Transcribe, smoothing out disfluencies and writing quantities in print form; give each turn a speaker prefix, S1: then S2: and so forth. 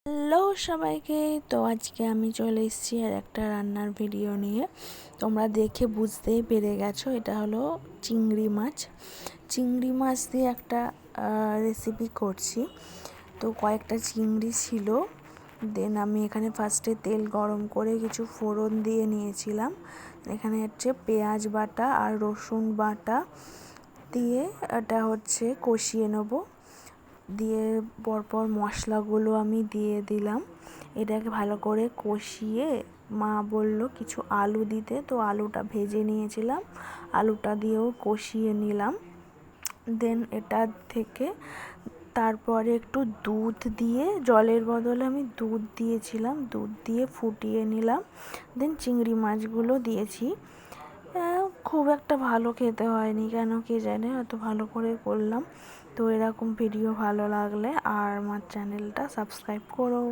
S1: Hello সবাইকে। তো আজকে আমি চলে এসেছি আর একটা রান্নার ভিডিও নিয়ে। তোমরা দেখে বুঝতেই পেরে গেছো, এটা হলো চিংড়ি মাছ। চিংড়ি মাছ দিয়ে একটা রেসিপি করছি। তো কয়েকটা চিংড়ি ছিল, দেন আমি এখানে ফার্স্টে তেল গরম করে কিছু ফোড়ন দিয়ে নিয়েছিলাম। এখানে হচ্ছে পেঁয়াজ বাটা আর রসুন বাটা দিয়ে এটা হচ্ছে কষিয়ে নেবো। দিয়ে পরপর মশলাগুলো আমি দিয়ে দিলাম। এটাকে ভালো করে কষিয়ে মা বলল কিছু আলু দিতে, তো আলুটা ভেজে নিয়েছিলাম, আলুটা দিয়েও কষিয়ে নিলাম। দেন এটা থেকে তারপরে একটু দুধ দিয়ে, জলের বদলে আমি দুধ দিয়েছিলাম, দুধ দিয়ে ফুটিয়ে নিলাম। দেন চিংড়ি মাছগুলো দিয়েছি। খুব একটা ভালো খেতে হয়নি, কেন কে জানে, অত ভালো করে করলাম। তো এরকম ভিডিও ভালো লাগলে আর আমার চ্যানেলটা সাবস্ক্রাইব করো।